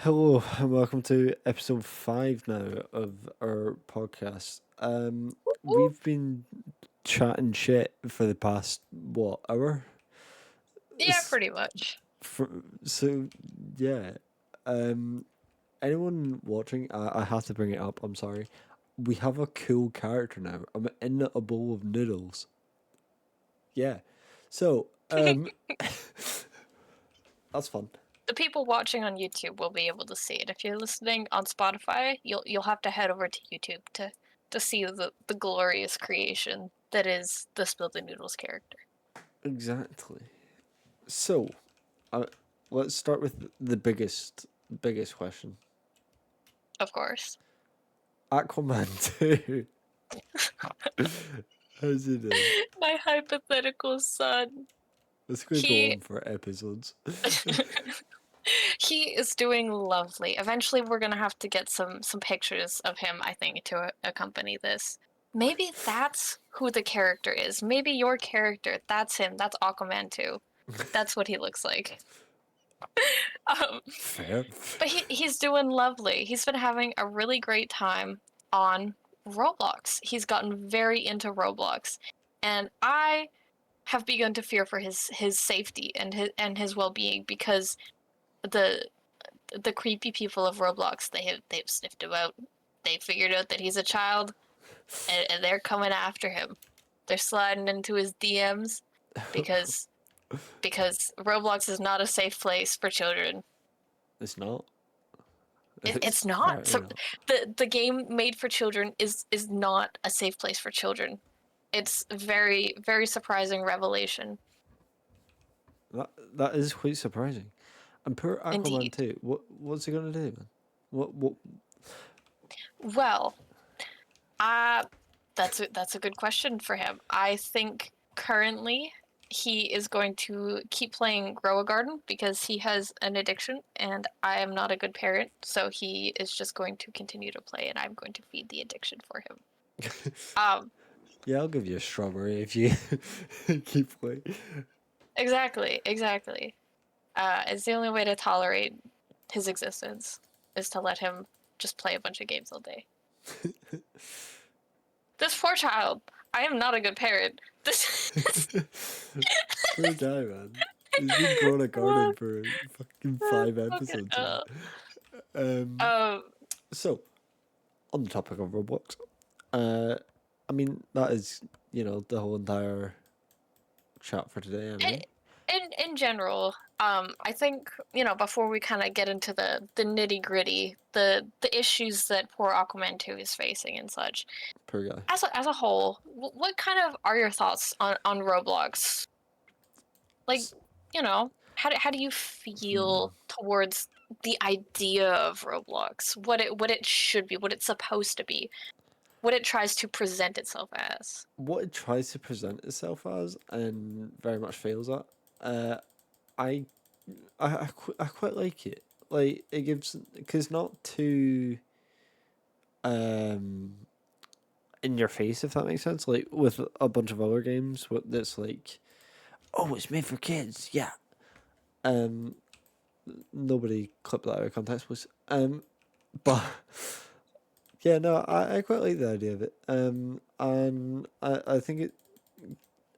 Hello and welcome to episode 5 now of our podcast. Ooh. We've been chatting shit for the past what hour? Yeah, S- pretty much. For, so yeah. Um, anyone watching? I have to bring it up. I'm sorry. We have a cool character now. I'm in a bowl of noodles. Yeah. So that's fun. The people watching on YouTube will be able to see it. If you're listening on Spotify, you'll have to head over to YouTube to see the glorious creation that is the Spill the Noodles character. Exactly. So, uh, let's start with the biggest question. Of course. Aqua Man 2. How's it doing? My hypothetical son. It's going to go He on for episodes. he is doing lovely. Eventually we're gonna have to get some pictures of him, I think, to accompany this. Maybe that's who the character is. Maybe your character, that's him. That's Aquaman too. That's what he looks like. Um, Fair. but he's doing lovely. He's been having a really great time on Roblox. He's gotten very into Roblox, and I have begun to fear for his safety and his well being because the the creepy people of Roblox they've sniffed him out. They figured out that he's a child, and they're coming after him. They're sliding into his DMs because because Roblox is not a safe place for children. It's not. It's It's not. apparently So not. the game made for children is not a safe place for children. It's very surprising revelation. That is quite surprising. And poor Aquaman Indeed. too. What's he gonna do, man? What? Well, that's a good question for him. I think currently he is going to keep playing Grow a Garden because he has an addiction and I am not a good parent, so he is just going to continue to play and I'm going to feed the addiction for him. Um, Yeah, I'll give you a strawberry if you keep playing. exactly. It's the only way to tolerate his existence is to let him just play a bunch of games all day. This poor child. I am not a good parent. This Poor guy, man. He's been growing a garden for fucking 5 episodes now. uh, Um, um, so on the topic of Roblox, uh, I mean that is the whole entire chat for today. Anyway, in general, I think before we kind of get into the nitty gritty, the issues that poor Aquaman 2 is facing and such. poor guy. As a whole, what kind of are your thoughts on Roblox? Like, S- how do you hmm. feel towards the idea of Roblox? What it should be, what it's supposed to be, what it tries to present itself as. What it tries to present itself as, and very much fails at. Uh, I I quite like it. Like it gives because not too um in your face, if that makes sense. Like with a bunch of other games, what that's like, oh, it's made for kids. Yeah. Um, nobody clip that out of context, please. But yeah, no, I quite like the idea of it. And I think it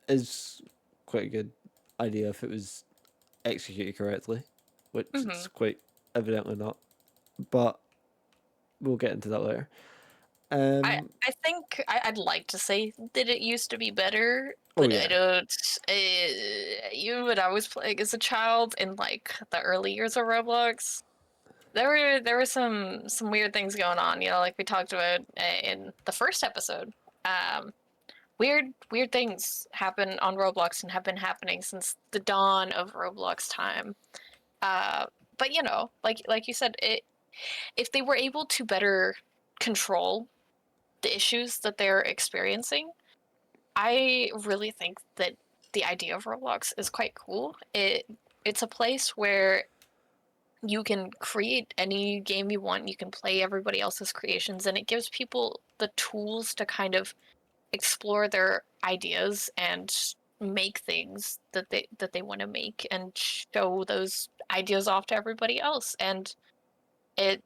is quite a good idea if it was executed correctly, which Mm-hmm. it's quite evidently not. But we'll get into that later. Um, I think I'd like to say that it used to be better, oh but I yeah, don't. Even when I was playing as a child in like the early years of Roblox, there were some weird things going on. Like we talked about in the first episode. Um, weird things happen on Roblox and have been happening since the dawn of Roblox time. Uh, but like you said, if they were able to better control the issues that they're experiencing, I really think that the idea of Roblox is quite cool. It's a place where you can create any game you want. You can play everybody else's creations, and it gives people the tools to kind of explore their ideas and make things that they want to make and show those ideas off to everybody else. And it,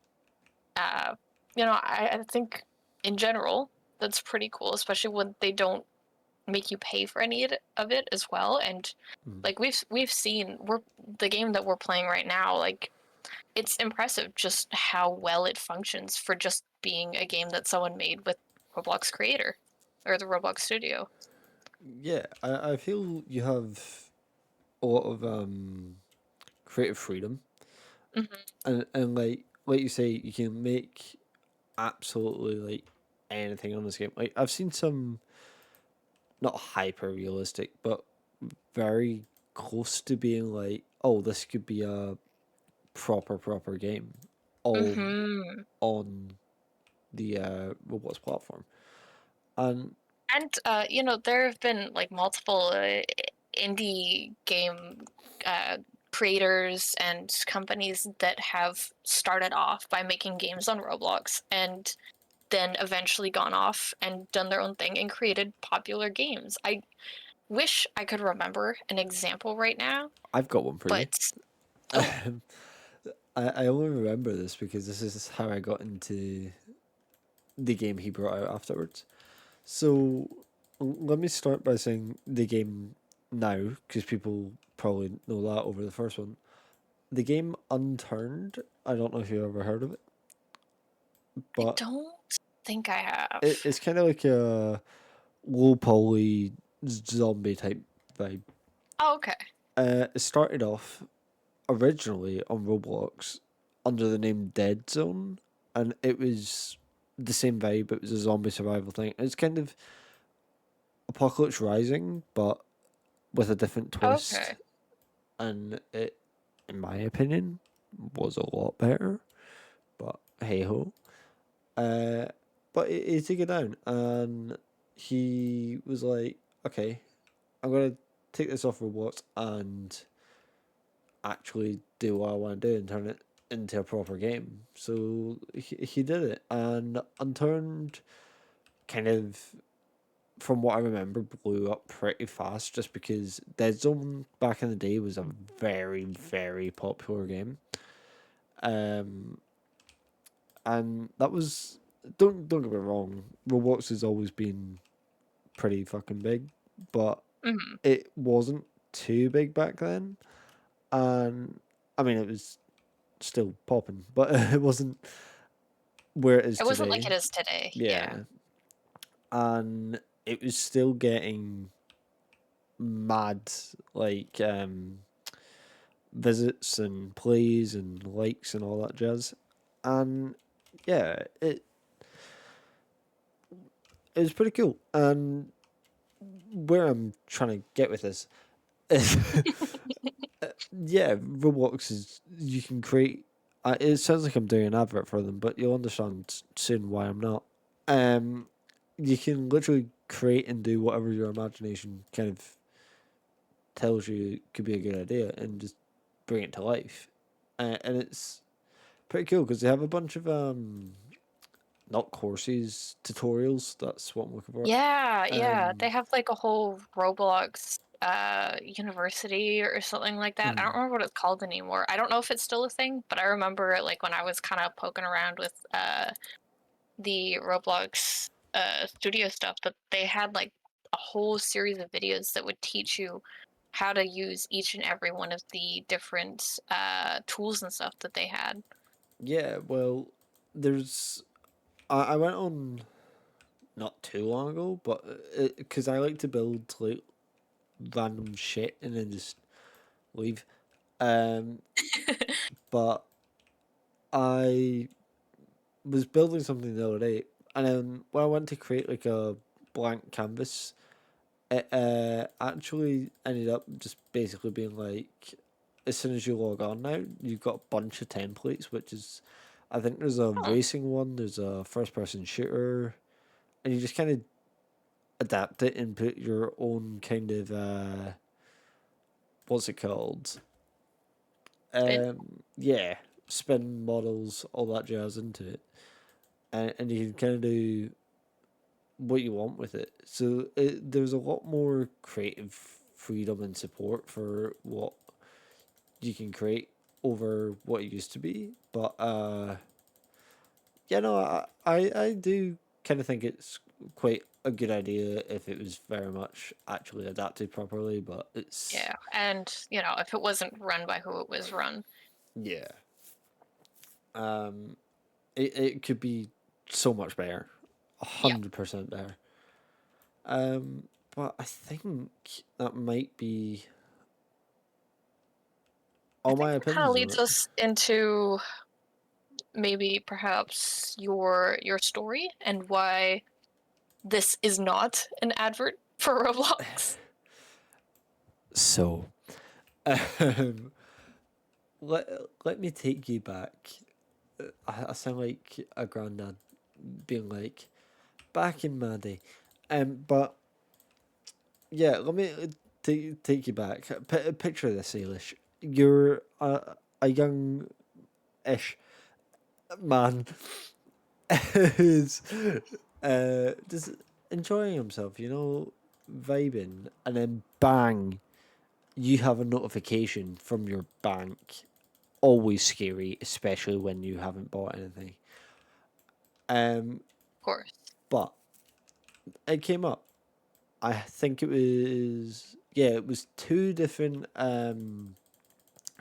uh, I think in general that's pretty cool, especially when they don't make you pay for any of it as well. And Mm. like we've seen, we're the game that we're playing right now, like it's impressive just how well it functions for just being a game that someone made with Roblox Creator or the Roblox Studio. Yeah, I feel you have a lot of creative freedom, Hmm. and like you say, you can make absolutely like anything on this game. Like I've seen some not hyper realistic, but very close to being like, oh, this could be a proper game, all Hmm. on the Roblox platform. And And there have been like multiple indie game uh, creators and companies that have started off by making games on Roblox and then eventually gone off and done their own thing and created popular games. I wish I could remember an example right now, I've got one for you. but oh, I only remember this because this is how I got into the game he brought out afterwards. So let me start by saying the game now, because people probably know that over the first one. The game Unturned, I don't know if you've ever heard of it, I but don't think I have. it's kind of like a low poly zombie type vibe. Oh, okay. It started off originally on Roblox under the name Dead Zone, and it was the same vibe. It was a zombie survival thing. It's kind of Apocalypse Rising, but with a different twist, Okay. and it, in my opinion, was a lot better. But hey ho. Uh, but he took it down, and he was like, "Okay, I'm gonna take this off Roblox and actually do what I want to do and turn it into a proper game." So he did it, and Unturned kind of, from what I remember, blew up pretty fast just because Dead Zone back in the day was a very popular game. Um, and that was, don't get me wrong, Roblox has always been pretty fucking big, but Hmm. it wasn't too big back then. And I mean, it was still popping, but it wasn't where it is It wasn't like today. it is today. Yeah. Yeah, and it was still getting mad like visits and plays and likes and all that jazz. And yeah, it was pretty cool. And where I'm trying to get with this is, yeah, Roblox is, you can create. It sounds like I'm doing an advert for them, but you'll understand soon why I'm not. Um, you can literally create and do whatever your imagination kind of tells you could be a good idea, and just bring it to life. And it's pretty cool because they have a bunch of not courses, tutorials. That's what I'm looking for. Yeah, yeah. Um, They have like a whole Roblox university or something like that. I don't mm, remember what it's called anymore. I don't know if it's still a thing, but I remember like when I was kind of poking around with the Roblox studio stuff that they had like a whole series of videos that would teach you how to use each and every one of the different tools and stuff that they had. yeah, well, there's. I went on not too long ago, but because I like to build like random shit and then just leave. Um, but I was building something the other day, and then when I went to create like a blank canvas, it actually ended up just basically being like, as soon as you log on now, you've got a bunch of templates, which is, I think there's a Oh, racing one, there's a first person shooter, and you just kind of adapt it and put your own kind of what's it called? spin. Yeah, spin models, all that jazz into it, and you can kind of do what you want with it. So there's a lot more creative freedom and support for what you can create. over what it used to be. But yeah, no, I do kind of think it's quite a good idea if it was very much actually adapted properly. But it's Yeah, and if it wasn't run by who it was run. yeah, um, it could be so much better, Yeah, 100% better. But I think that might be I all my think that kind of opinions on leads it. us into maybe perhaps your story and why this is not an advert for Roblox. So, um, let let me take you back. I sound like a granddad being like, back in my day. But yeah, let me take you back. Picture this, Ailish. You're a young-ish man who's just enjoying himself, vibing, and then bang, you have a notification from your bank. Always scary, especially when you haven't bought anything. Um, Of course. but it came up. I think it was two different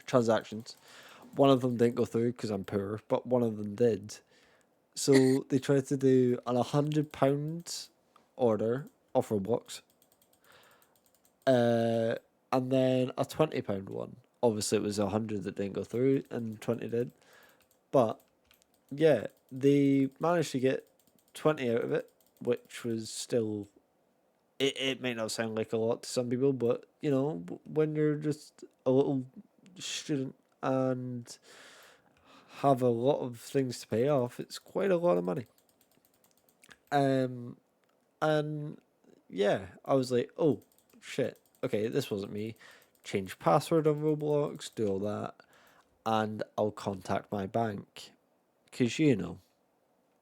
transactions. One of them didn't go through because I'm poor, but one of them did. So they tried to do an £100 order off Roblox, uh, and then a £20 one. Obviously, it was 100 that didn't go through, and 20 did. But yeah, they managed to get 20 out of it, which was still. It may not sound like a lot to some people, but when you're just a little student and have a lot of things to pay off, it's quite a lot of money. Um, and yeah, I was like, oh shit, okay, this wasn't me. Change password on Roblox, do all that, and I'll contact my bank because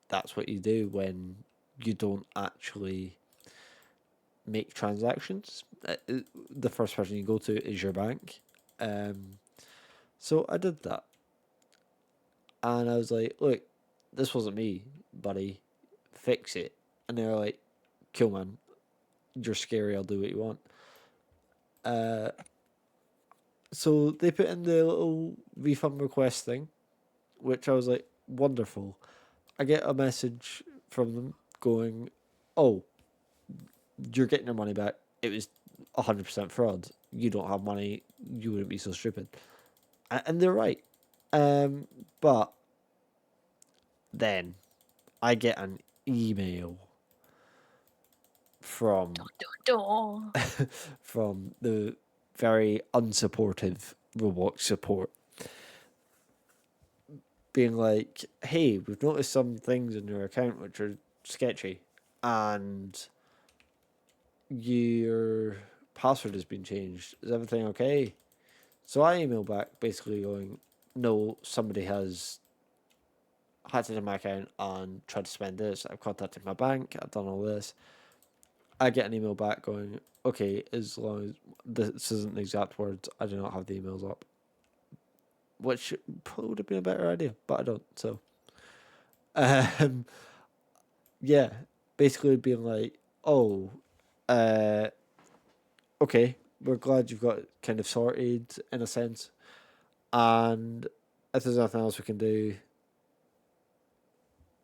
that's what you do when you don't actually make transactions. The first person you go to is your bank. Um, so I did that, and I was like, "Look, this wasn't me, buddy. Fix it." And they were like, "Cool, man. You're scary. I'll do what you want." Uh, so they put in the little refund request thing, which I was like, "Wonderful." I get a message from them going, "Oh, you're getting your money back. It was 100% fraud. You don't have money. You wouldn't be so stupid." And they're right. But then I get an email from Duh. from the very unsupportive Roblox support, being like, "Hey, we've noticed some things in your account which are sketchy, and your password has been changed. Is everything okay?" So I email back basically going, "No, somebody has hacked into my account and tried to spend this. I've contacted my bank. I've done all this." I get an email back going, "Okay, as long as this isn't the exact words, I do not have the emails up," which probably would have been a better idea, but I don't. So, um, yeah, basically being like, "Oh, uh, okay, we're glad you've got it kind of sorted in a sense, and if there's nothing else we can do,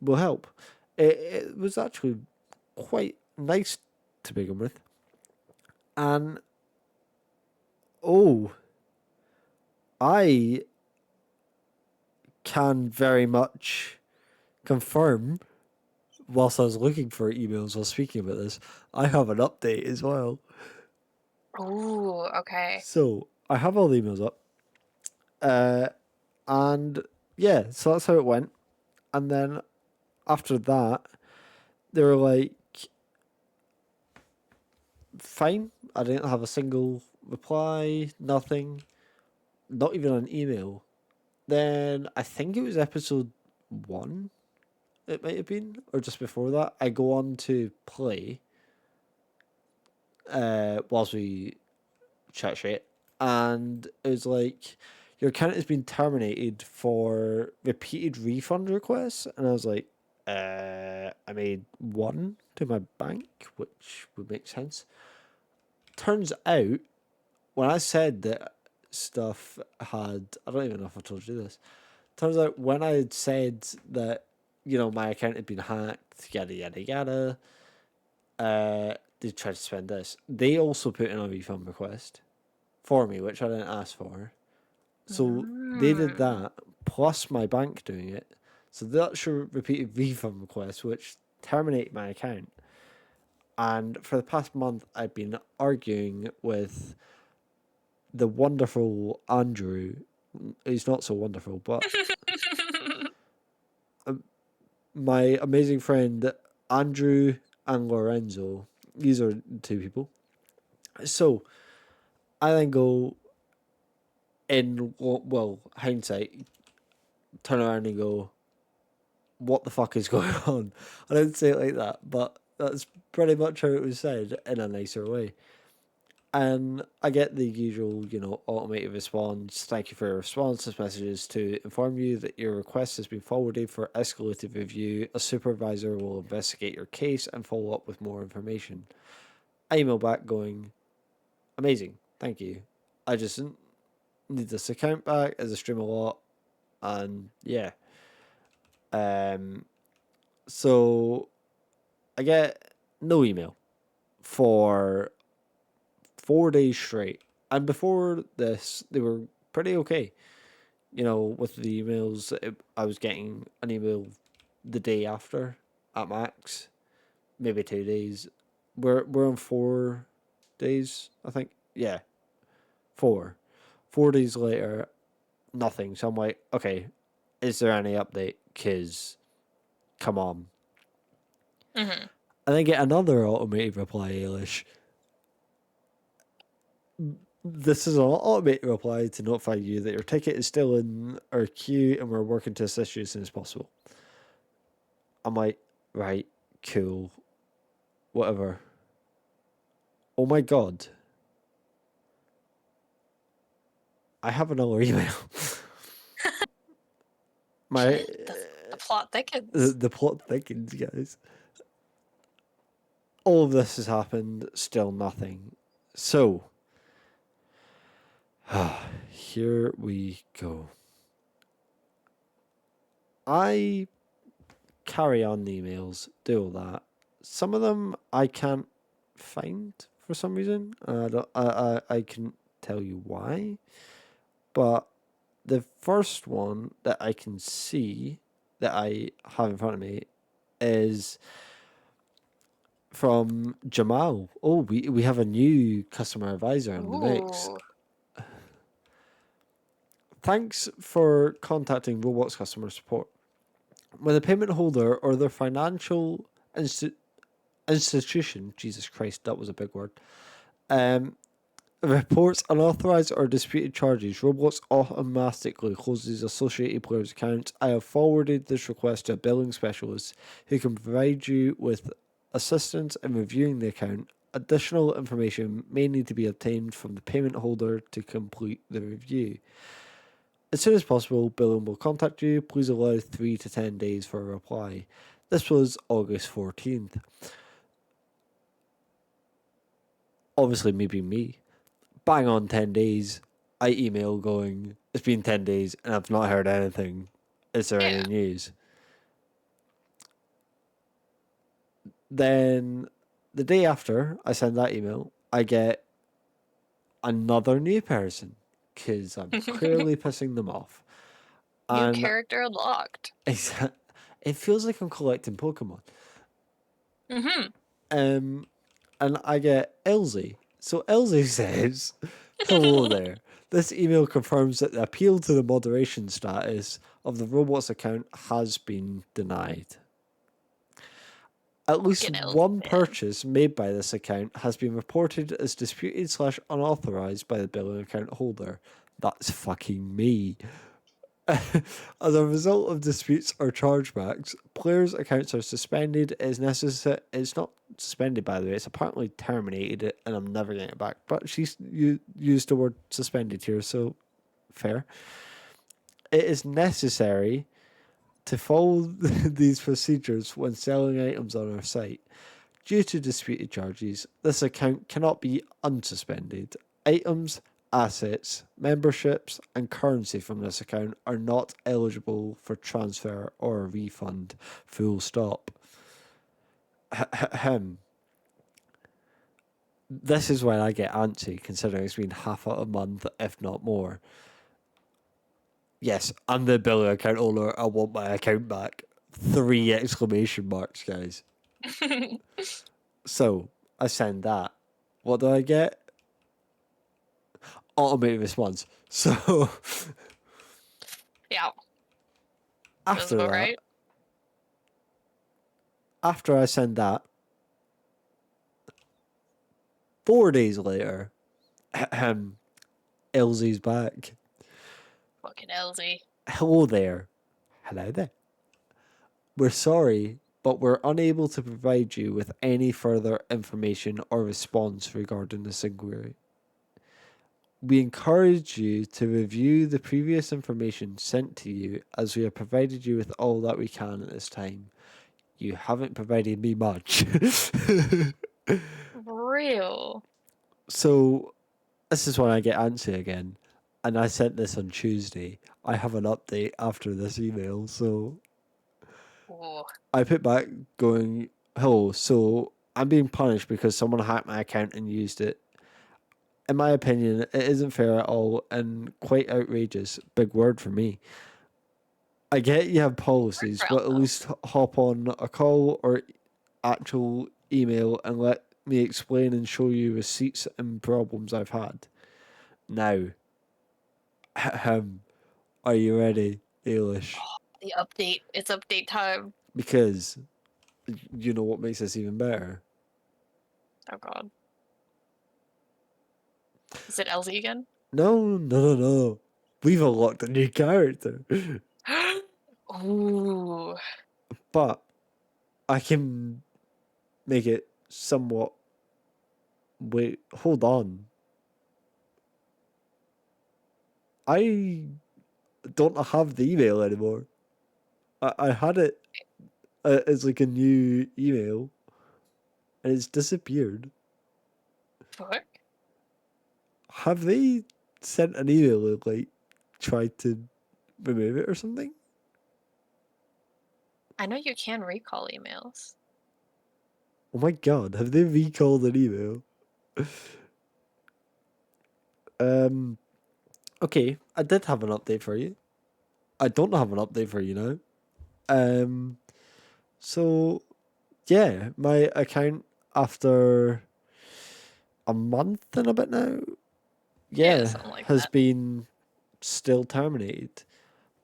we'll help." It was actually quite nice to begin with, and oh, I can very much confirm, whilst I was looking for emails while speaking about this, I have an update as well. Ooh, okay. So I have all the emails up. Uh, and yeah, so that's how it went. And then after that, they were like, fine. I didn't have a single reply, nothing, not even an email. Then I think it was episode one, it might have been, or just before that. I go on to play whilst we chat shit, and it was like, your account has been terminated for repeated refund requests. And I was like, I made one to my bank, which would make sense. Turns out, when I said that stuff had, I don't even know if I told you this. Turns out when I had said that, my account had been hacked, yada yada yada, they tried to spend this. They also put in a refund request for me, which I didn't ask for. So they did Mm. that, plus my bank doing it. So that's your repeated refund request, which terminated my account. And for the past month, I've been arguing with the wonderful Andrew. He's not so wonderful, but my amazing friend Andrew and Lorenzo. These are two people. So I then go in, well, hindsight, turn around and go, what the fuck is going on? I didn't say it like that, but that's pretty much how it was said in a nicer way. And I get the usual, automated response. Thank you for your response. This message is to inform you that your request has been forwarded for escalated review. A supervisor will investigate your case and follow up with more information. I email back going, amazing, thank you. I just need this account back as I stream a lot. And yeah. So I get no email for 4 days straight. And before this, they were pretty okay. With the emails, I was getting an email the day after at max, maybe 2 days. We're on 4 days, I think. Yeah, four. 4 days later, nothing. So I'm like, okay, is there any update? Cause come on. Mm-hmm. And then get another automated reply, Ailish. This is an automated reply to notify you that your ticket is still in our queue and we're working to assist you as soon as possible. I'm like, right, cool, whatever. Oh my god. I have another email. My Shit, the plot the, thickens. the plot thickens, guys. All of this has happened, still nothing. So, here we go. I carry on the emails, do all that. Some of them I can't find for some reason. I can tell you why. But the first one that I can see that I have in front of me is from Jamal. Oh, we have a new customer advisor in the mix. Ooh. Thanks for contacting Roblox customer support. When the payment holder or their financial institution, Jesus Christ, that was a big word, um, reports unauthorized or disputed charges, Roblox automatically closes associated players' accounts. I have forwarded this request to a billing specialist who can provide you with assistance in reviewing the account. Additional information may need to be obtained from the payment holder to complete the review. As soon as possible, billing will contact you. Please allow 3 to 10 days for a reply. This was August 14th. Obviously, maybe me. Bang on 10 days, I email going, it's been 10 days and I've not heard anything. Is there any Yeah. news? Then the day after I send that email, I get another new person because I'm clearly pissing them off. New And character unlocked. it feels like I'm collecting Pokemon. Mm-hmm. Um, and I get Elsie. So Elsie says, hello there. This email confirms that the appeal to the moderation status of the Roblox account has been denied. At least Fucking Elsie, one man. purchase made by this account has been reported as disputed slash unauthorized by the billing account holder. That's fucking me. As a result of disputes or chargebacks, players' accounts are suspended. It's necessary. It's not suspended, by the way. It's apparently terminated, and I'm never getting it back. But she's used the word suspended here, so fair. It is necessary to follow these procedures when selling items on our site. Due to disputed charges, this account cannot be unsuspended. Items, assets, memberships, and currency from this account are not eligible for transfer or refund. Full stop. Ahem. This is when I get antsy, considering it's been half a month, if not more. Yes, I'm the billing account owner. I want my account back. 3 exclamation marks, guys. So, I send that. What do I get? Automated response. So, Yeah, that's after about that, right. after I send that, 4 days later, Elsie's back. Fucking Elsie. Hello there. Hello there. We're sorry, but we're unable to provide you with any further information or response regarding this inquiry. We encourage you to review the previous information sent to you as we have provided you with all that we can at this time. You haven't provided me much. Real. So, this is when I get antsy again. And I sent this on Tuesday. I have an update after this email, so Ooh. I put back going, hello, so I'm being punished because someone hacked my account and used it. In my opinion, it isn't fair at all and quite outrageous. Big word for me. I get you have policies, Proud but at though. least hop on a call or actual email and let me explain and show you receipts and problems I've had. Now, are you ready, Ailish? The update. It's update time. Because you know what makes this even better? Oh god. Is it Elsie again? No. We've unlocked a new character. Ooh. But I can make it somewhat. Wait, hold on. I don't have the email anymore. I had it as like a new email, and it's disappeared. Fuck. Have they sent an email and like tried to remove it or something? I know you can recall emails. Oh my god, have they recalled an email? Um. Okay, I did have an update for you. I don't have an update for you now. Um. So yeah, my account after a month and a bit now, Yeah, yeah, something like has that. been still terminated.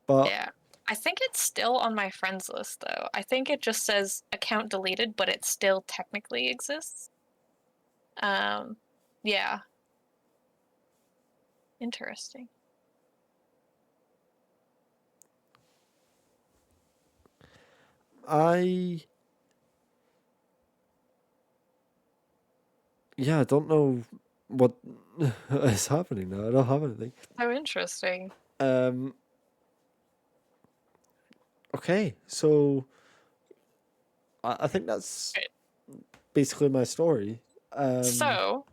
But Yeah. I think it's still on my friends list though. I think it just says account deleted, but it still technically exists. Um, yeah. Interesting. I yeah, I don't know what is happening now. I don't have anything. So interesting. Um okay, so I think that's Right. basically my story. So,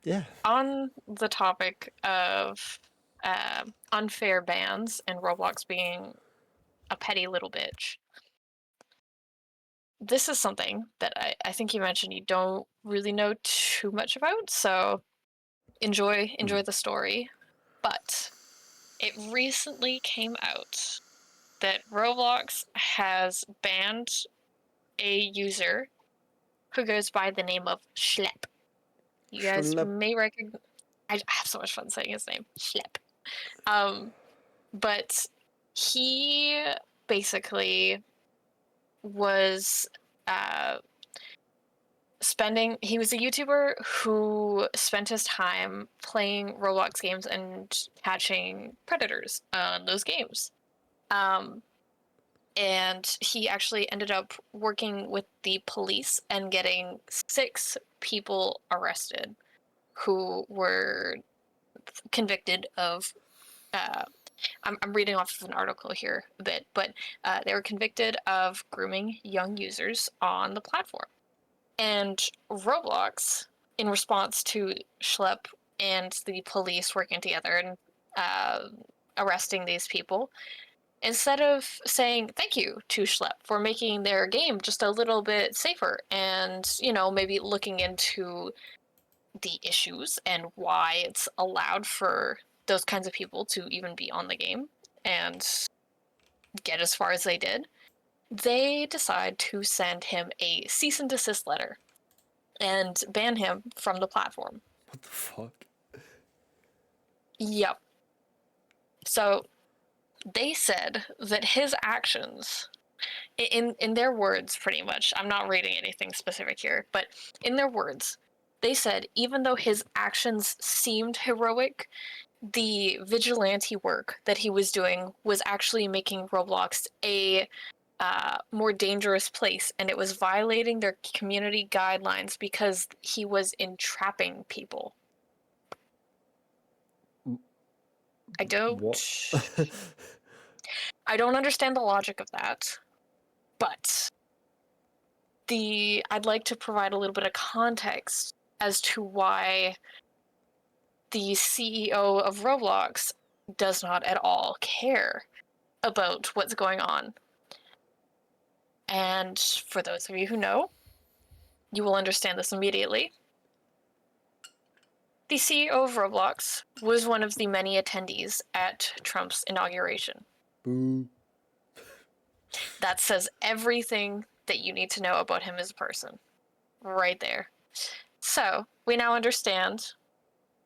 Yeah. on the topic of unfair bans and Roblox being a petty little bitch, this is something that I think you mentioned you don't really know too much about, so enjoy the story. But it recently came out that Roblox has banned a user who goes by the name of Schlep. You guys Schlep. may recognize. I have so much fun saying his name, Schlep. Um, but he basically was uh, spending. He was a YouTuber who spent his time playing Roblox games and catching predators on those games. Um, and he actually ended up working with the police and getting 6 people arrested who were convicted of I'm reading off of an article here a bit, but they were convicted of grooming young users on the platform. And Roblox, in response to Schlep and the police working together and arresting these people, instead of saying thank you to Schlep for making their game just a little bit safer and, maybe looking into the issues and why it's allowed for those kinds of people to even be on the game and get as far as they did, they decide to send him a cease and desist letter and ban him from the platform. What the fuck? Yep. So they said that his actions, in their words, pretty much, I'm not reading anything specific here, but in their words, they said even though his actions seemed heroic, the vigilante work that he was doing was actually making Roblox a more dangerous place, and it was violating their community guidelines because he was entrapping people. I don't. What? I don't understand the logic of that, but I'd like to provide a little bit of context as to why the CEO of Roblox does not at all care about what's going on. And for those of you who know, you will understand this immediately. The CEO of Roblox was one of the many attendees at Trump's inauguration. Boo. That says everything that you need to know about him as a person. Right there. So, we now understand,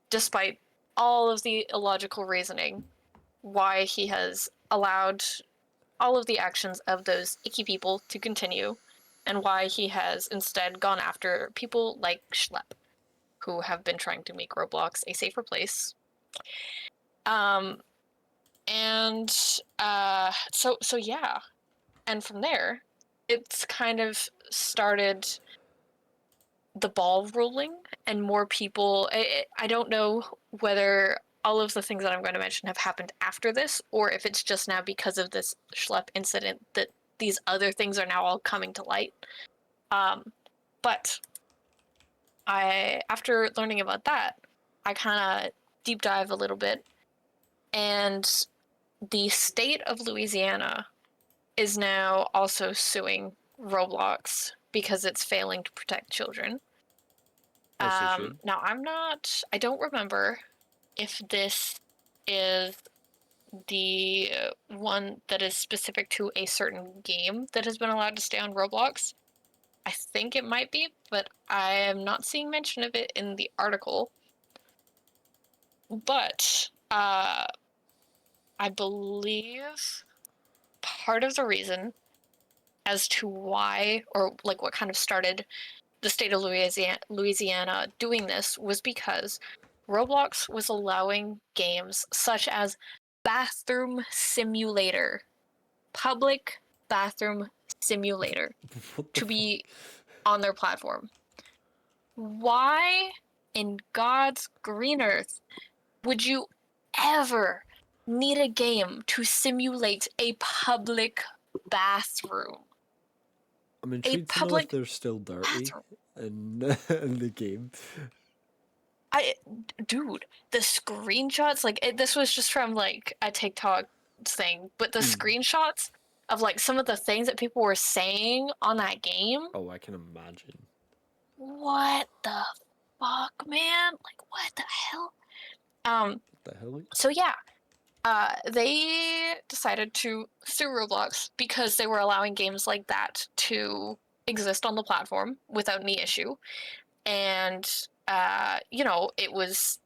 despite all of the illogical reasoning, why he has allowed all of the actions of those icky people to continue, and why he has instead gone after people like Schlep, who have been trying to make Roblox a safer place. So yeah. And from there, it's kind of started the ball rolling, and more people. I don't know whether all of the things that I'm going to mention have happened after this, or if it's just now because of this Schlep incident that these other things are now all coming to light. But after learning about that, I kind of deep dive a little bit, and the state of Louisiana is now also suing Roblox because it's failing to protect children. Now, I don't remember if this is the one that is specific to a certain game that has been allowed to stay on Roblox. I think it might be, but I am not seeing mention of it in the article. But I believe part of the reason as to why, or like what kind of started the state of Louisiana doing this, was because Roblox was allowing games such as Bathroom Simulator, Public Bathroom Simulator, to be on their platform. Why in God's green earth would you ever need a game to simulate a public bathroom? I'm intrigued to know if they're still dirty in the game. Dude, the screenshots, like this was just from like a TikTok thing, but the screenshots of like some of the things that people were saying on that game. Oh, I can imagine. What the fuck, man? Like, what the hell? What the hell? So yeah, they decided to sue Roblox because they were allowing games like that to exist on the platform without any issue. And, it was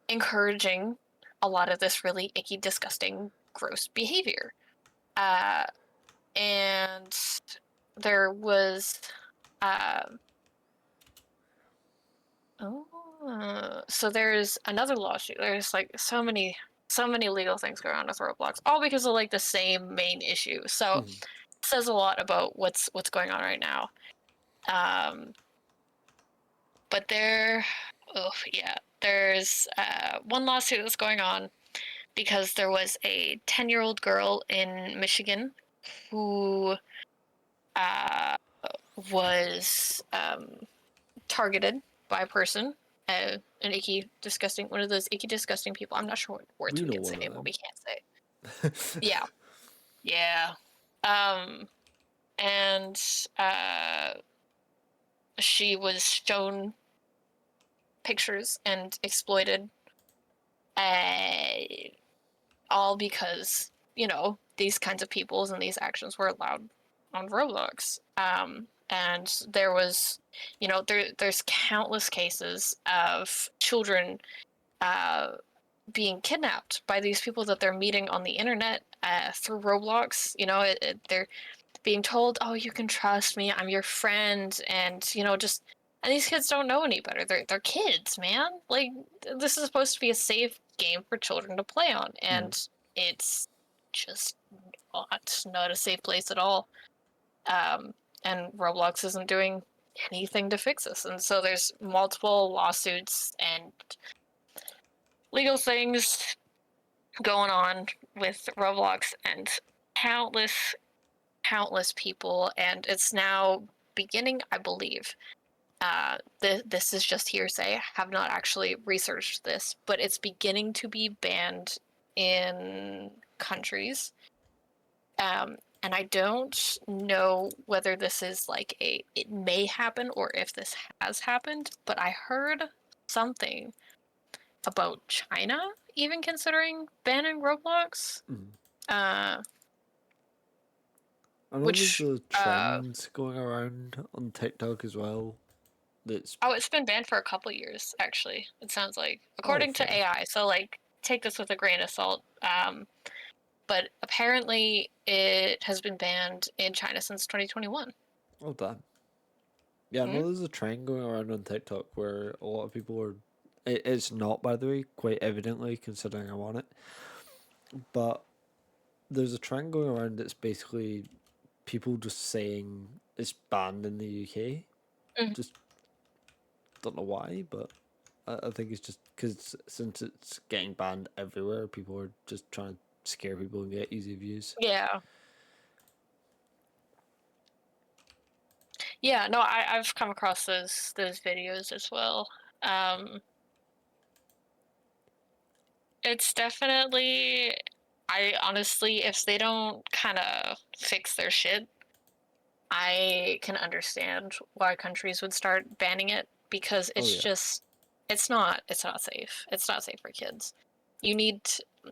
encouraging a lot of this really icky, disgusting, gross behavior. And there was... so there's another lawsuit. There's like so many legal things going on with Roblox, all because of like the same main issue. So it says a lot about what's going on right now. But there there's one lawsuit that's going on because there was a 10-year-old girl in Michigan who uh, was targeted by a person, an icky, disgusting, one of those icky, disgusting people. I'm not sure what words We we know can say one of and what them. we can't say. Yeah, yeah. Um, and she was shown pictures and exploited, uh, all because these kinds of peoples and these actions were allowed on Roblox. And there was, there's countless cases of children uh, being kidnapped by these people that they're meeting on the internet through Roblox. They're being told, "Oh, you can trust me. I'm your friend," and just. And these kids don't know any better. They're kids, man. Like, this is supposed to be a safe game for children to play on, Mm. and it's just not a safe place at all. Um, and Roblox isn't doing anything to fix this, and so there's multiple lawsuits and legal things going on with Roblox and countless, countless people, and it's now beginning, I believe. This is just hearsay. I have not actually researched this, but it's beginning to be banned in countries. And I don't know whether this is like it may happen or if this has happened, but I heard something about China even considering banning Roblox. Mm. Uh, I know there's which a trend going around on TikTok as well. That's Oh, it's been banned for a couple years, actually. It sounds like, oh according to fair. AI. So, like, take this with a grain of salt. But apparently, it has been banned in China since 2021. Oh damn. Yeah, I know Hmm? there's a trend going around on TikTok where a lot of people are. It's not, by the way, quite evidently considering I'm on it. But there's a trend going around that's basically people just saying it's banned in the UK. Hmm. Just don't know why, but I think it's just because since it's getting banned everywhere, people are just trying to scare people and get easy views. Yeah. Yeah, no, I've come across those videos as well. Um, it's definitely, I honestly, if they don't kind of fix their shit, I can understand why countries would start banning it because Oh it's yeah. just it's not safe. It's not safe for kids. You need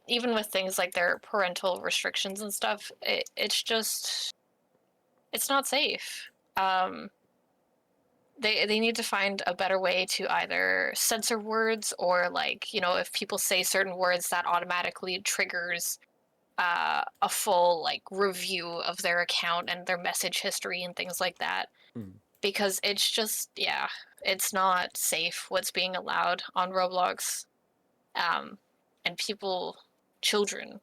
even with things like their parental restrictions and stuff, it's just it's not safe. Um they need to find a better way to either censor words or like, if people say certain words that automatically triggers a full like review of their account and their message history and things like that Mm. because it's just it's not safe what's being allowed on Roblox. um and children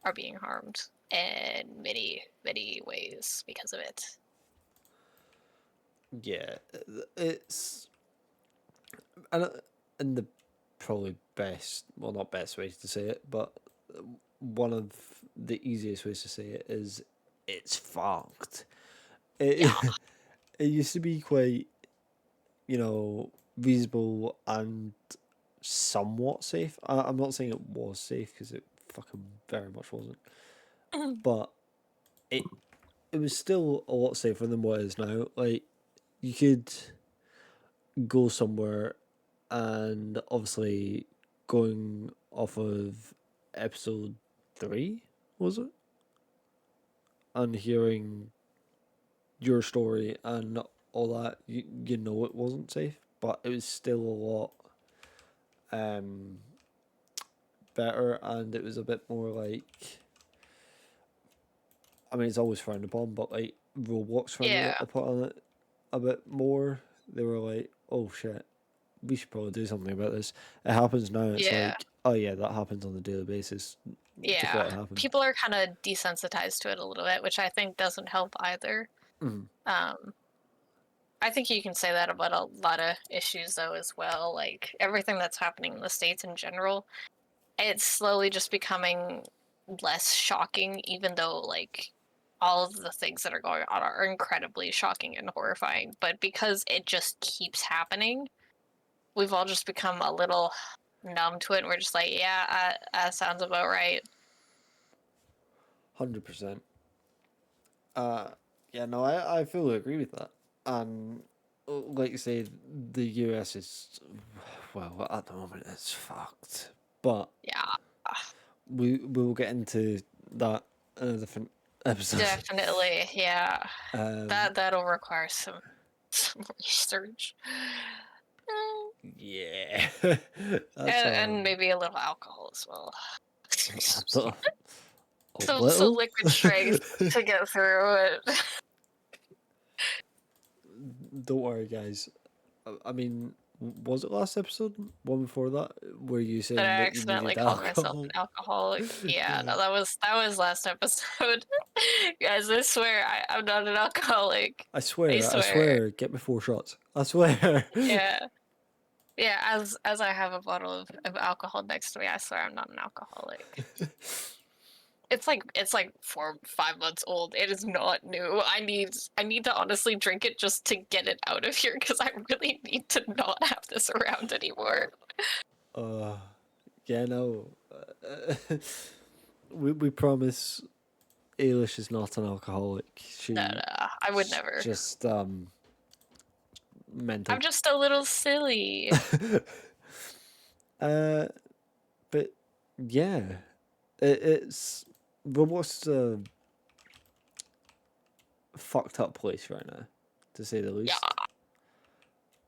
are being harmed in many many ways because of it. Yeah, it's and in the probably best, well, not best ways to say it, but one of the easiest ways to say it is it's fucked. Yeah, It it used to be quite, reasonable and somewhat safe. I'm not saying it was safe because it fucking very much wasn't, but it it was still a lot safer than what it is now. Like you could go somewhere, and obviously going off of episode 3, was it, and hearing your story and all that, you know it wasn't safe, but it was still a lot um better, and it was a bit more like, I mean, it's always frowned upon, but like Roblox frowned yeah, upon it a bit more. They were like, "Oh shit, we should probably do something about this." It happens now. It's yeah, like, "Oh yeah, that happens on a daily basis. Just yeah. let it happen." People are kind of desensitized to it a little bit, which I think doesn't help either. Mm. um I think you can say that about a lot of issues though as well. Like everything that's happening in the States in general, it's slowly just becoming less shocking, even though like all of the things that are going on are incredibly shocking and horrifying. But because it just keeps happening, we've all just become a little numb to it, and we're just like, yeah, that sounds about right. 100%. Yeah, no, I fully agree with that. And like you say, the US is, well, at the moment it's fucked. But Yeah, we will get into that in a different episode. definitely. Yeah, Um, that'll require some research. yeah, that's And maybe a little alcohol as well. a, a So little. liquid strength to get through it. Don't worry, guys. I mean, was it last episode? One before that? Were you That saying I that you accidentally needed called myself alcohol? an alcoholic. Yeah, Yeah. no, that was last episode. Guys, I swear I'm not an alcoholic. I I swear, I swear. swear, get me 4 shots. I swear. Yeah. Yeah, as I have a bottle of alcohol next to me, I swear I'm not an alcoholic. It's like 4 5 months old. It is not new. I need to honestly drink it just to get it out of here because I really need to not have this around anymore. uh, yeah, no. We promise Ailish is not an alcoholic. No, no, I would She's never. just I'm mental. just a little silly. Uh, but yeah, it's Roblox a fucked up place right now, to say the Yeah. least.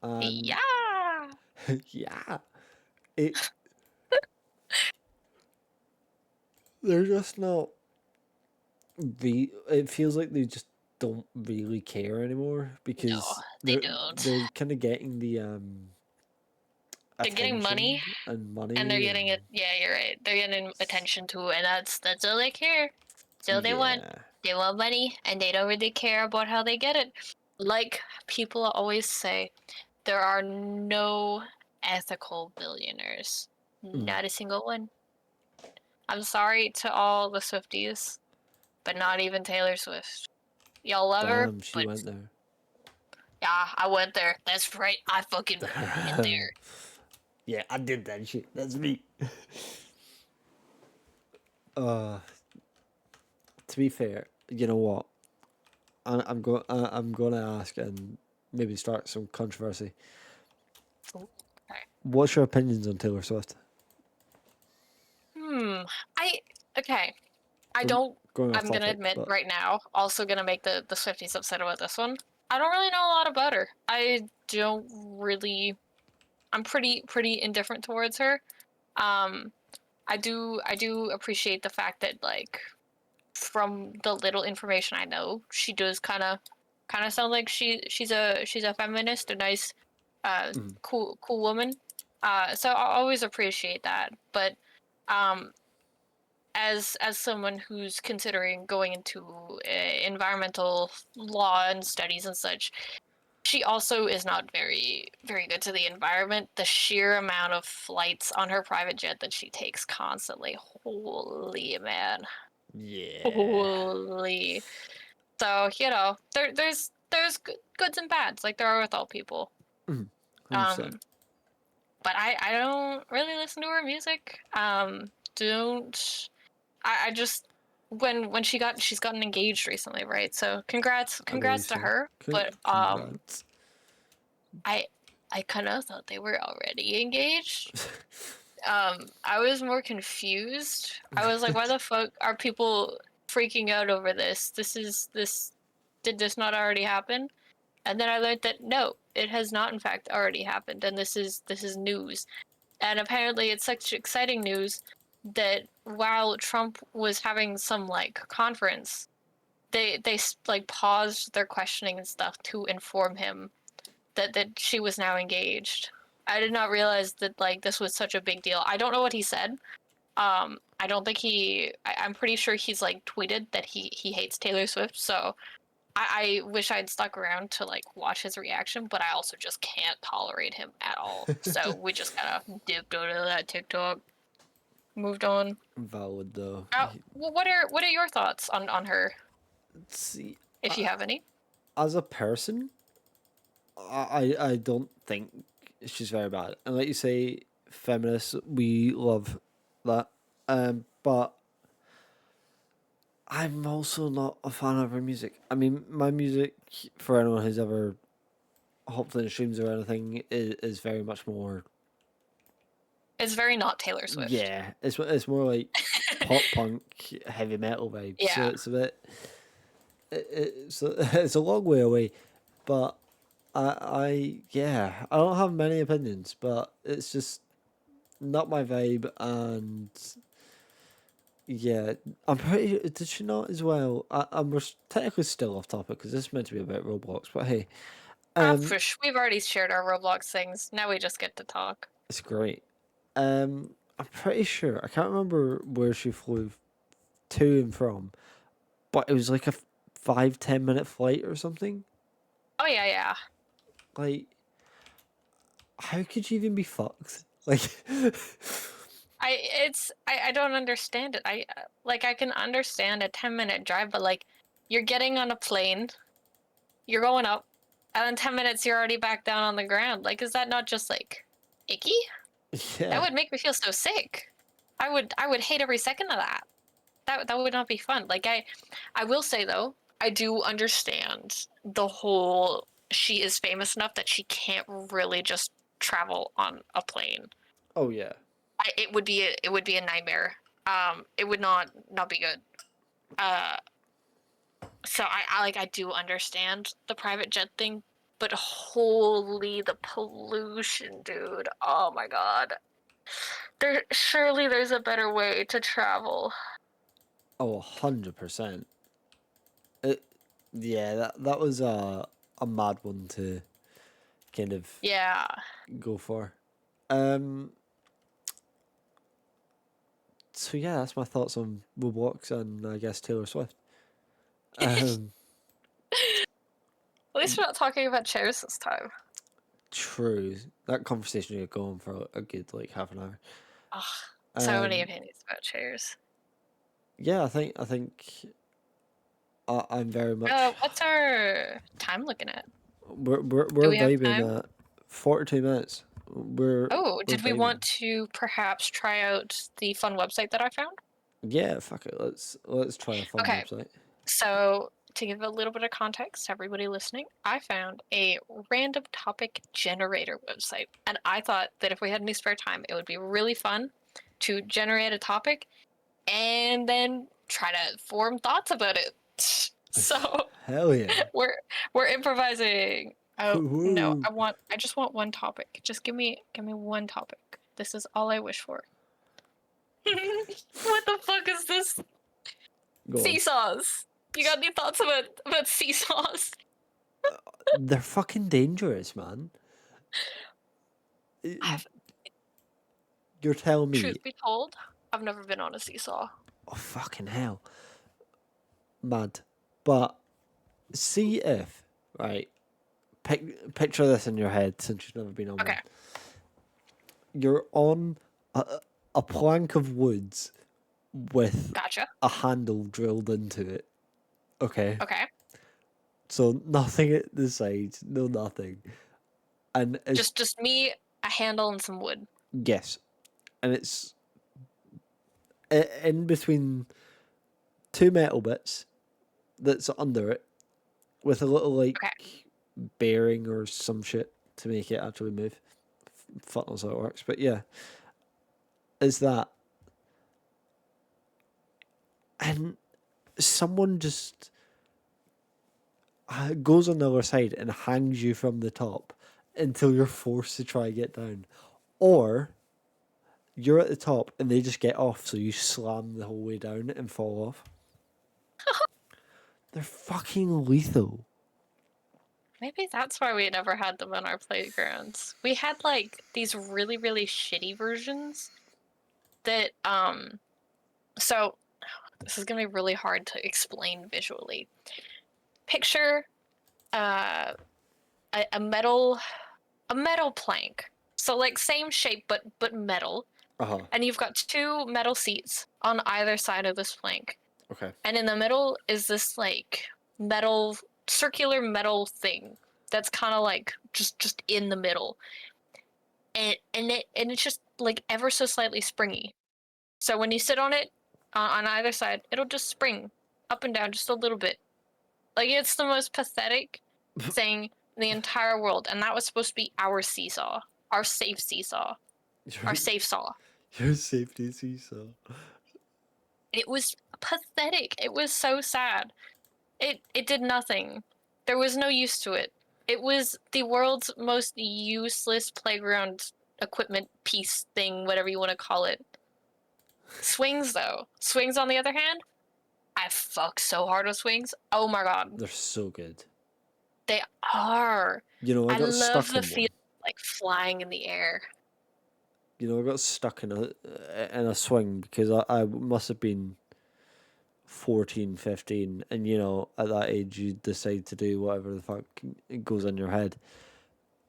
And Yeah. yeah, it they're just not. It feels like they just don't really care anymore No, because they they're don't. they're kind of getting the They're getting money, attention and and they're money getting it. and Yeah, you're right. They're getting attention too, and that's all they care. That's all they want. yeah. They want money, and they don't really care about how they get it. Like people always say, there are no ethical billionaires. Mm, Not a single one. I'm sorry to all the Swifties, but not even Taylor Swift. Y'all love her, damn, she but went there. yeah, I went there. That's right. I fucking went there. Yeah, I did that shit. That's me. Uh, to be fair, you know what? I'm going to ask and maybe start some controversy. Ooh, okay. What's your opinions on Taylor Swift? Hmm. I okay. I We're don't. going off I'm gonna topic, admit but right now. Also gonna make the Swifties upset about this one. I don't really know a lot about her. I don't really. I'm pretty indifferent towards her. Um, I do appreciate the fact that like from the little information I know, she does kind of sound like she's a feminist, a nice, mm, cool woman. So I always appreciate that. But um, as someone who's considering going into environmental law and studies and such, she also is not very good to the environment. The sheer amount of flights on her private jet that she takes constantly, holy man, yeah, holy. So there's goods and bads, like there are with all people. 100%. Um, but I don't really listen to her music. Don't I just when she's gotten engaged recently, right? So I congrats believe to so. her. But Congrats. I I kind of thought they were already engaged. I was more confused. I was like, why the fuck are people freaking out over this? This did this not already happen? And then I learned that no, it has not in fact already happened, and this is news. And apparently, it's such exciting news that while Trump was having some like conference, they like paused their questioning and stuff to inform him that she was now engaged. I did not realize that like this was such a big deal. I don't know what he said. I don't think I'm pretty sure he's like tweeted that he hates Taylor Swift. So I wish I'd stuck around to like watch his reaction, but I also just can't tolerate him at all. So we just kind of dipped out of that TikTok, moved on. Valid though. Well, what are your thoughts on her, See, if you have any? as a person, I don't think she's very bad. And like you say, feminists, we love that. But I'm also not a fan of her music. I mean, my music, for anyone who's ever hopped in streams or anything, is very much more. It's very not Taylor Swift. Yeah, it's more like pop punk, heavy metal vibes. So Yeah. it's a bit. It's a long way away, but I don't have many opinions, but it's just not my vibe, and yeah, I'm pretty. Did she not as well? We're technically still off topic because this is meant to be about Roblox, but hey, um, We've already shared our Roblox things. Now we just get to talk. it's great. I'm pretty sure I can't remember where she flew to and from, but it was like a 5-10 minute flight or something. Oh yeah, yeah. Like, how could you even be fucked? Like, I don't understand it. I can understand a 10-minute drive, but like you're getting on a plane, you're going up, and in 10 minutes you're already back down on the ground. Like, is that not just like icky? That yeah. would make me feel so sick. I would hate every second of that. That would not be fun. Like I will say though, I do understand the whole she is famous enough that she can't really just travel on a plane. Oh yeah. It would be a nightmare. It would not be good. Uh, so I do understand the private jet thing, but holy the pollution, dude! Oh my god. There's a better way to travel. Oh, 100%. It, yeah, that was a mad one to kind of Yeah. go for. Um, so yeah, that's my thoughts on Roblox and I guess Taylor Swift. Um, At least we're not talking about chairs this time. true. That conversation could go on for a good like half an hour. Ugh, so many Um, opinions about chairs. yeah, I think I'm very much. What's our time looking at? Do We're we have vibing time? at 42 minutes. Oh, We're did we vibing. want to perhaps try out the fun website that I found? Yeah, fuck it. Let's try a fun Okay, website. so to give a little bit of context to everybody listening, I found a random topic generator website. And I thought that if we had any spare time, it would be really fun to generate a topic and then try to form thoughts about it. So Hell yeah. we're we're improvising. Oh no, Woo. I just want one topic. Just give me one topic. This is all I wish for. What the fuck is this? Go on. Seesaws. You got any thoughts about seesaws? They're fucking dangerous, man. I've, You're telling me, truth be told, I've never been on a seesaw. oh fucking hell, mad. But see if, right, picture this in your head since you've never been on Okay, one. You're on a plank of woods with gotcha. a handle drilled into it. Okay, Okay, so nothing at the sides, no nothing, and it's just me, a handle, and some wood. yes, and it's in between two metal bits that's under it with a little like Okay, bearing or some shit to make it actually move. Fuck knows how it works, but yeah, is that and someone just goes on the other side and hangs you from the top until you're forced to try and get down, or you're at the top and they just get off, so you slam the whole way down and fall off. They're fucking lethal. maybe that's why we never had them on our playgrounds. We had like these really shitty versions that so this is gonna be really hard to explain visually. picture uh, a metal plank. So like same shape but metal. Uh-huh. And you've got two metal seats on either side of this plank. Okay. And in the middle is this like metal circular metal thing that's kind of like just in the middle. And it's just like ever so slightly springy. So when you sit on it on either side, it'll just spring up and down just a little bit. Like it's the most pathetic thing in the entire world, and that was supposed to be our seesaw, our safe seesaw, our safe saw. Your safety seesaw. It was pathetic. It was so sad. It did nothing. There was no use to it. It was the world's most useless playground equipment piece thing, whatever you want to call it. Swings though. Swings on the other hand, I fuck so hard with swings. Oh my god. They're so good. They are. You know, I I got love stuck the in feel one. like flying in the air. You know, I got stuck in a swing because I must have been 14, 15, and you know, at that age you decide to do whatever the fuck goes in your head.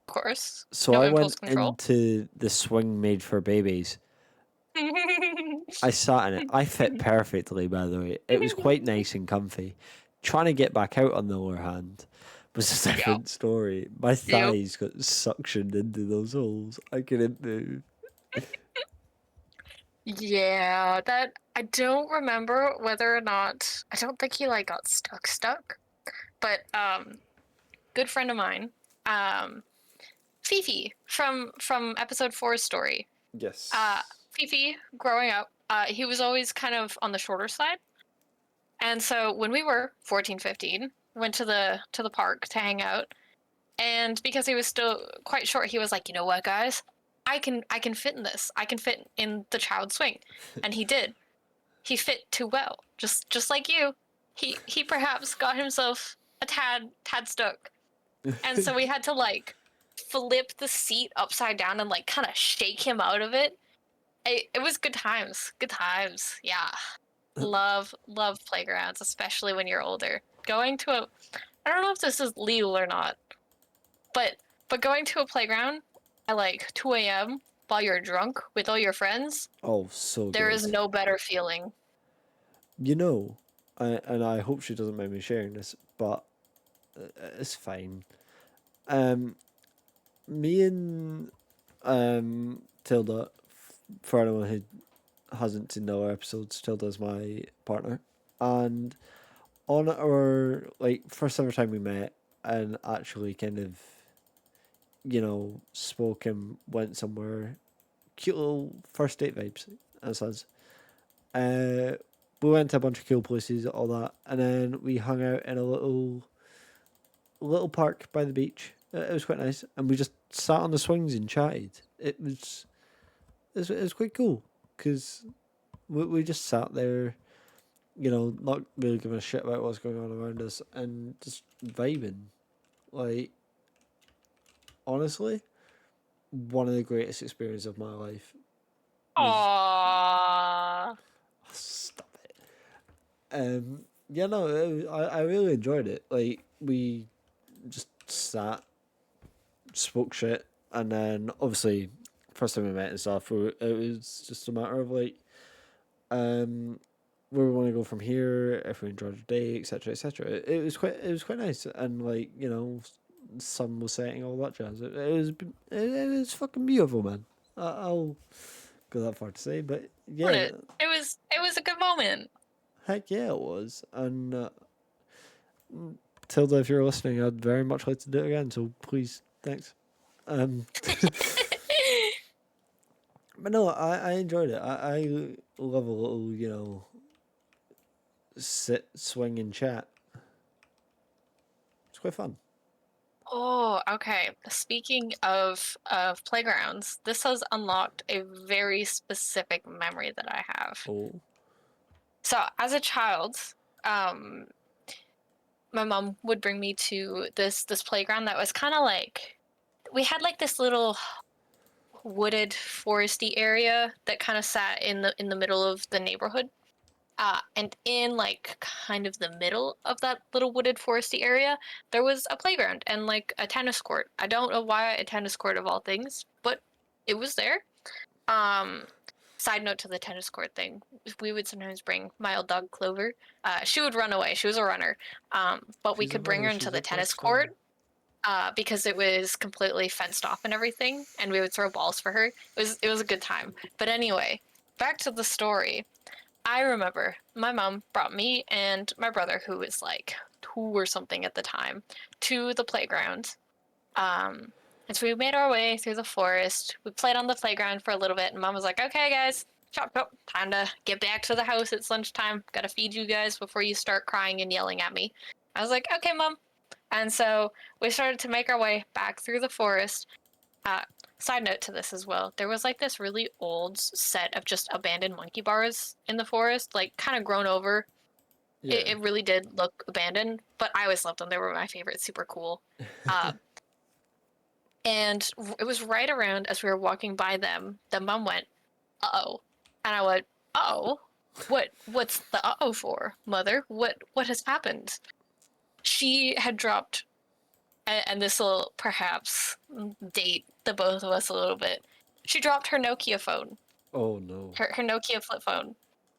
Of course. So No I impulse went control. into the swing made for babies. I sat in it. I fit perfectly, by the way. It was quite nice and comfy. Trying to get back out on the other hand was a Yep. different story. My Yep. thighs got suctioned into those holes. I couldn't move. Yeah, that I don't remember whether or not I don't think he like got stuck. But good friend of mine, um Fifi from episode 4's story. Uh Yes. Fifi growing up, he was always kind of on the shorter side. And so when we were 14, 15, went to the park to hang out. And because he was still quite short, he was like, "You know what, guys? I can fit in this. I can fit in the child swing." And he did. He fit too well. Just like you. He perhaps got himself a tad stuck. And so we had to like flip the seat upside down and like kind of shake him out of it. It was good times. Good times. Yeah. Love playgrounds, especially when you're older. Going to a I don't know if this is legal or not, but going to a playground at like 2 a.m. while you're drunk with all your friends, Oh, so there is good. no better feeling. You know, and I hope she doesn't mind me sharing this, but it's fine. Um, Me and Tilda, for anyone who hasn't seen our episodes, Tilda's my partner, and on our like first ever time we met and actually kind of, you know, spoke and went somewhere, cute little first date vibes, as says. Uh, we went to a bunch of cool places, all that, and then we hung out in a little park by the beach. It was quite nice, and we just sat on the swings and chatted. It was quite cool because we just sat there, you know, not really giving a shit about what's going on around us and just vibing. Like, honestly, one of the greatest experiences of my life was. Aww. Stop it. Yeah, no, I really enjoyed it. Like, we just sat, spoke shit, and then obviously, first time we met and stuff, it was just a matter of like, where we want to go from here, if we enjoyed the day, etc., etc. It was quite nice, and like, you know, sun was setting, all that jazz. It was fucking beautiful, man. I'll go that far to say, but Wasn't yeah, it? It was a good moment. heck yeah, it was. And Tilda, if you're listening, I'd very much like to do it again. So please, thanks. Um, but no, I enjoyed it. I love a little, you know, sit, swing, and chat. It's quite fun. Oh, okay. Speaking of playgrounds, this has unlocked a very specific memory that I have. Oh, So, as a child, um, my mom would bring me to this playground that was kind of like we had like this little wooded foresty area that kind of sat in the middle of the neighborhood. And in like kind of the middle of that little wooded foresty area, there was a playground and like a tennis court. I don't know why a tennis court of all things, but it was there. Um, Side note to the tennis court thing, we would sometimes bring my old dog Clover. She would run away. She was a runner. But we She's a could bring her runner. into She's the a tennis best friend. court because it was completely fenced off and everything, and we would throw balls for her. It was a good time. But anyway, back to the story. I remember my mom brought me and my brother, who was like 2 or something at the time, to the playground. And so we made our way through the forest. We played on the playground for a little bit, and Mom was like, "Okay, guys, chop chop, time to get back to the house. It's lunchtime. Gotta feed you guys before you start crying and yelling at me." I was like, "Okay, Mom." And so we started to make our way back through the forest. Uh, Side note to this as well, there was like this really old set of just abandoned monkey bars in the forest, like kind of grown over. Yeah. It really did look abandoned, but I always loved them. They were my favorite, super cool. Uh, and it was right around as we were walking by them, the mom went, "Uh-oh." And I went, "Uh-oh? What's the uh-oh for, mother? What has happened?" She had dropped, and this will perhaps date the both of us a little bit. She dropped her Nokia phone, Oh no. her Nokia flip phone.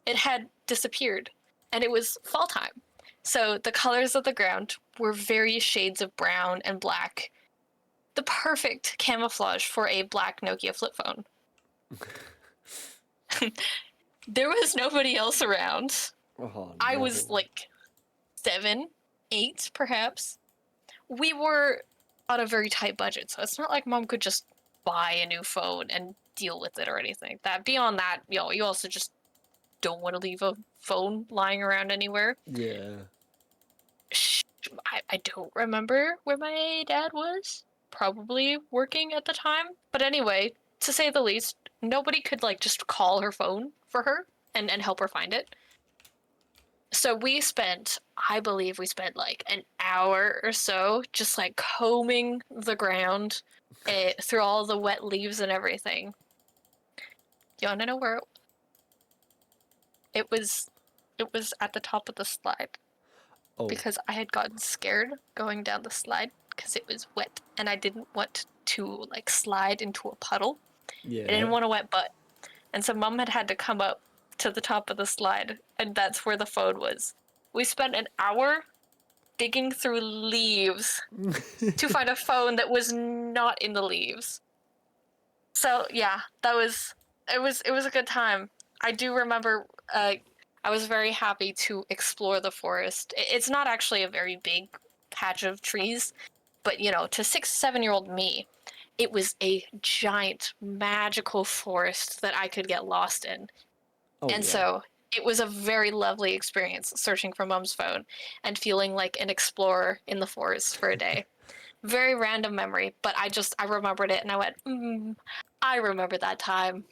It had disappeared, and it was fall time. So the colors of the ground were various shades of brown and black, the perfect camouflage for a black Nokia flip phone. There was nobody else around. Oh I no. was like 7, 8, perhaps. We were on a very tight budget, so it's not like mom could just buy a new phone and deal with it or anything like that. Beyond that, you also just don't want to leave a phone lying around anywhere. Yeah. I don't remember where my dad was. Probably working at the time. But anyway, to say the least, nobody could like just call her phone for her and help her find it. So I believe we spent like an hour or so just like combing the ground through all the wet leaves and everything. Do you want to know where it was? It was at the top of the slide Oh because I had gotten scared going down the slide because it was wet and I didn't want to like slide into a puddle. I yeah. didn't want a wet butt. And so mom had to come up to the top of the slide, and that's where the phone was. We spent an hour digging through leaves to find a phone that was not in the leaves. So yeah, it was a good time. I do remember I was very happy to explore the forest. It's not actually a very big patch of trees, but to 6, 7-year-old me, it was a giant magical forest that I could get lost in. Oh And yeah. so it was a very lovely experience searching for mom's phone and feeling like an explorer in the forest for a day. Very random memory, but I remembered it and I went, I remember that time.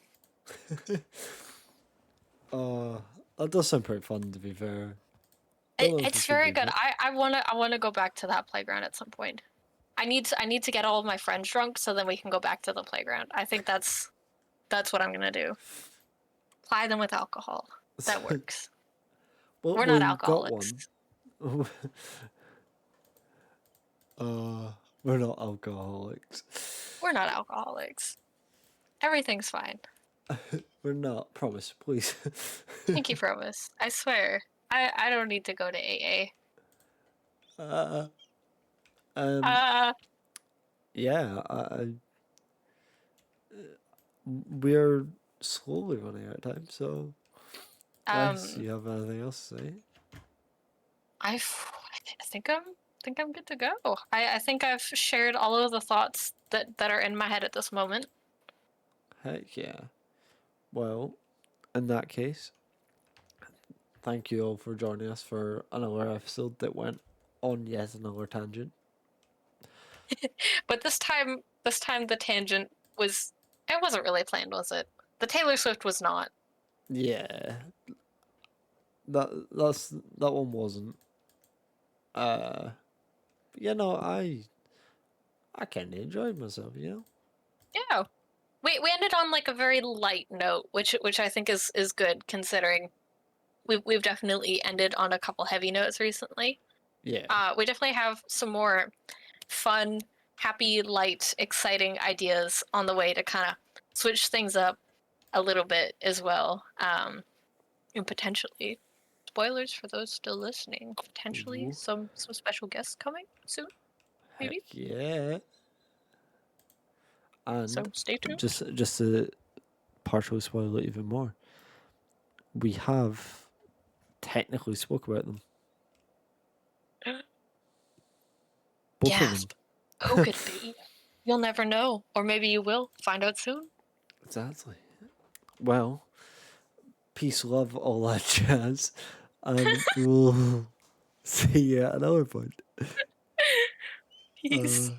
Uh, that does sound pretty fun, to be fair. Don't know if you It's should very do good. that. I wanna go back to that playground at some point. I need to get all of my friends drunk so then we can go back to the playground. I think that's what I'm gonna do. Ply them with alcohol. That works. Well, We're not we've got one. alcoholics. uh, we're not alcoholics. We're not alcoholics. Everything's fine. We're not. Promise, please. Pinky promise. I swear. I don't need to go to AA. uh, um, Uh yeah, we're slowly running out of time, so unless um you have anything else to say. I think I'm good to go. I think I've shared all of the thoughts that are in my head at this moment. Heck yeah. Well, in that case, thank you all for joining us for another episode that went on yet another tangent. But this time the tangent was it wasn't really planned, was it? The Taylor Swift was not. Yeah, that one wasn't. Uh, I kind of enjoyed myself. Yeah. We ended on like a very light note, which I think is good considering we've definitely ended on a couple heavy notes recently. Yeah. We definitely have some more fun, happy, light, exciting ideas on the way to kind of switch things up a little bit as well. And potentially, spoilers for those still listening. Potentially Ooh, some special guests coming soon, heck maybe. yeah. So And stay tuned. just to partially spoil it even more, we have technically spoke about them. Both of them. Gasp. Who could it be? You'll never know, or maybe you will find out soon. Exactly. Well, peace, love, all that jazz. And we'll see you at another point. Peace.